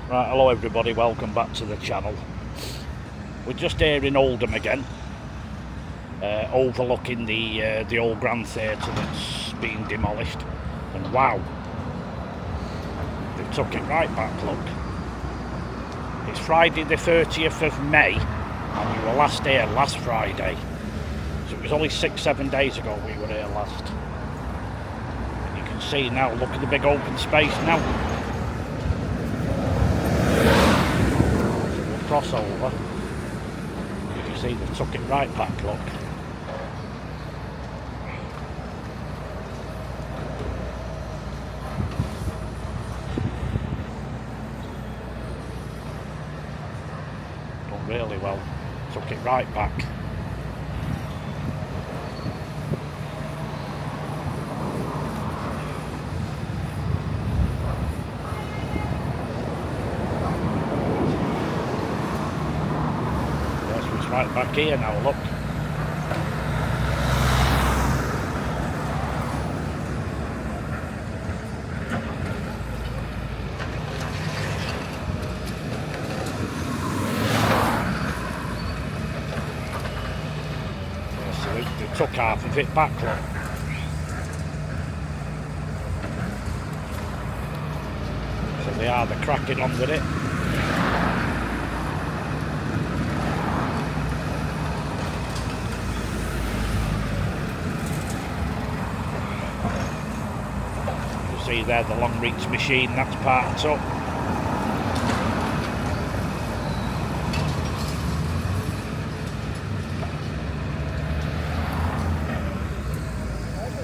Right, hello everybody, welcome back to the channel. We're just here in Oldham again, overlooking the old Grand Theatre that's been demolished. And wow, they've took it right back, look. It's Friday the 30th of May, and we were last here last Friday. So it was only 6-7 days ago we were here last. And you can see now, look at the big open space now. Crossover. You can see they took it right back, look. Done really well. Took it right back. Right back here now, look. Yeah, so they took half of it back, look. So they're cracking on with it. See there, the long reach machine, that's parked up.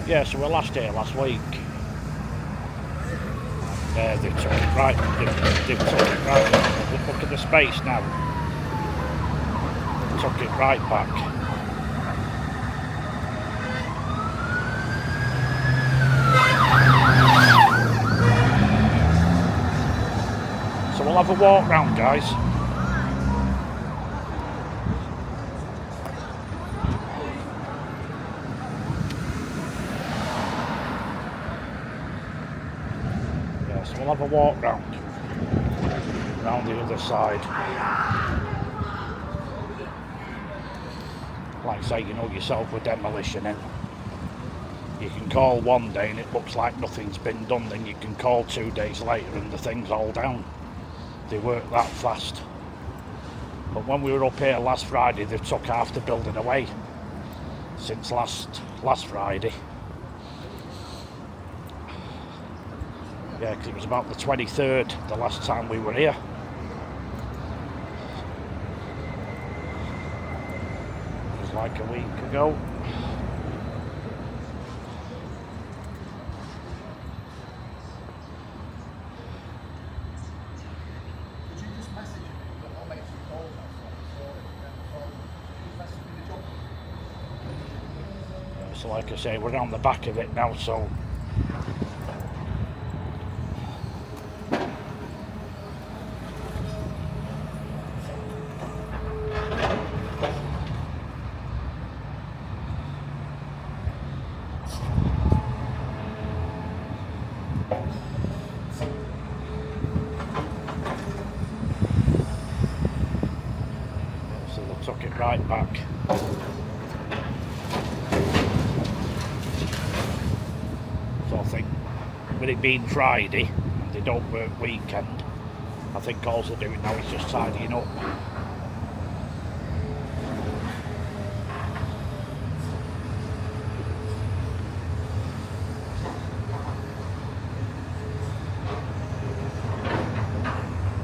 Yeah, so we're last here last week. And they took it right, they took it right. Look at the space now. They took it right back. So we'll have a walk round, guys. Yeah, so we'll have a walk round the other side. Like say, you know yourself with demolition in. You can call one day and it looks like nothing's been done, then you can call 2 days later and the thing's all down. They work that fast. But when we were up here last Friday, they took half the building away since last Friday. Yeah, because it was about the 23rd the last time we were here. It was like a week ago. So like I say, we're on the back of it now, so they took it right back. So I think with it being Friday and they don't work weekend, I think all they're doing now is just tidying up.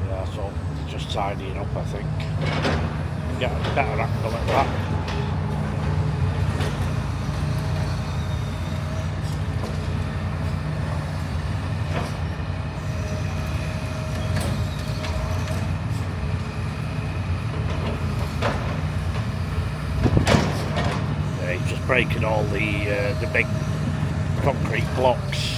Yeah, so just tidying up, I think. Get a better angle at that. Just breaking all the big concrete blocks.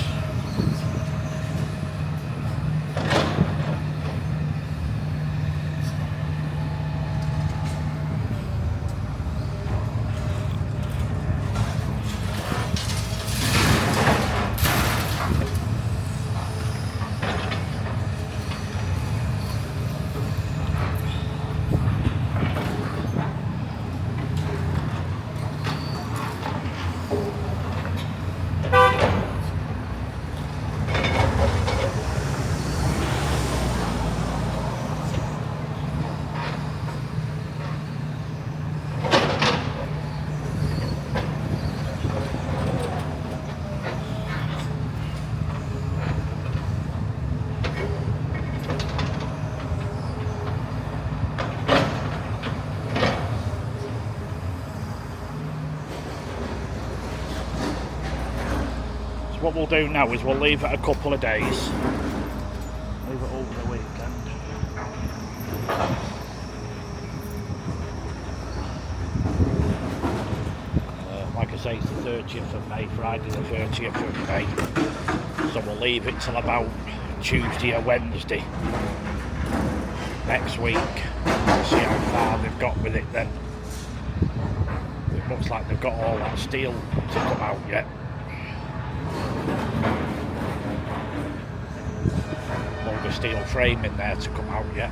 what we'll do now is we'll leave it a couple of days. Leave it over the weekend. Like I say, it's the 30th of May, Friday the 30th of May. So we'll leave it till about Tuesday or Wednesday next week. We'll see how far they've got with it then. It looks like they've got all that steel to come out yet. All the steel frame in there to come out yet.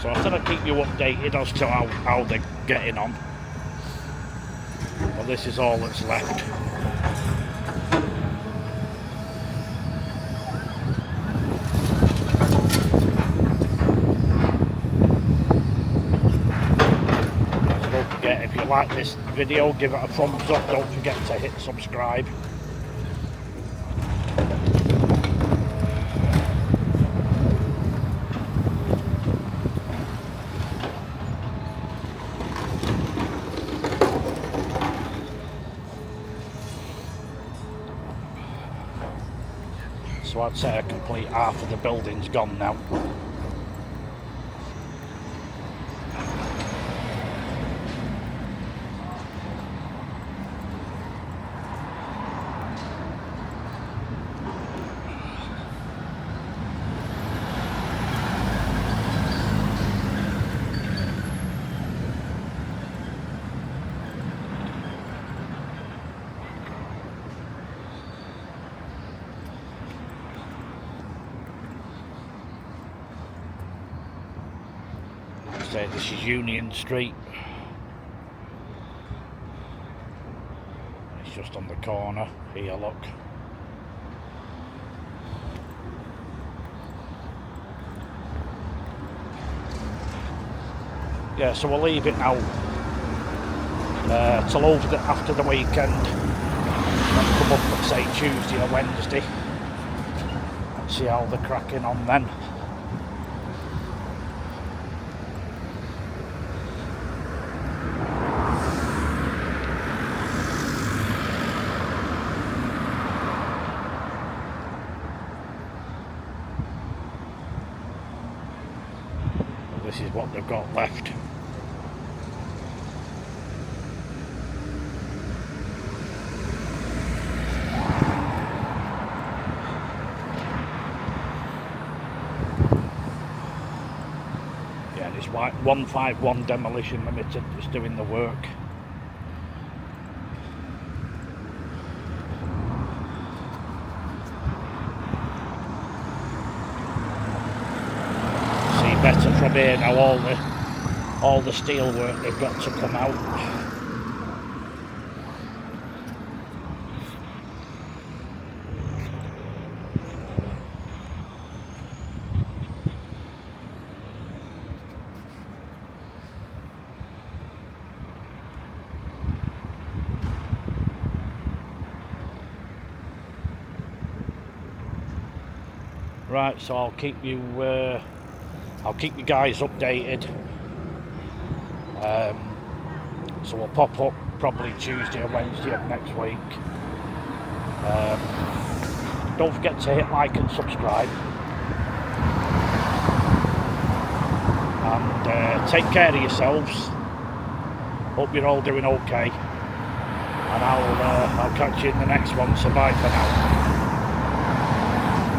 So I said I'd keep you updated as to how they're getting on. Well, this is all that's left. So don't forget, if you like this video, give it a thumbs up. Don't forget to hit subscribe. So I'd say a complete half of the building's gone now. So this is Union Street. It's just on the corner here, look. Yeah, so we'll leave it now till after the weekend. Then come up and say Tuesday or Wednesday and see how they're cracking on then. This is what they've got left. Yeah, this 151 Demolition Limited is doing the work. Better from here now, all the steel work they've got to come out. Right, so I'll keep you guys updated. So we'll pop up probably Tuesday or Wednesday of next week. Don't forget to hit like and subscribe. And take care of yourselves. Hope you're all doing okay. And I'll catch you in the next one. So bye for now.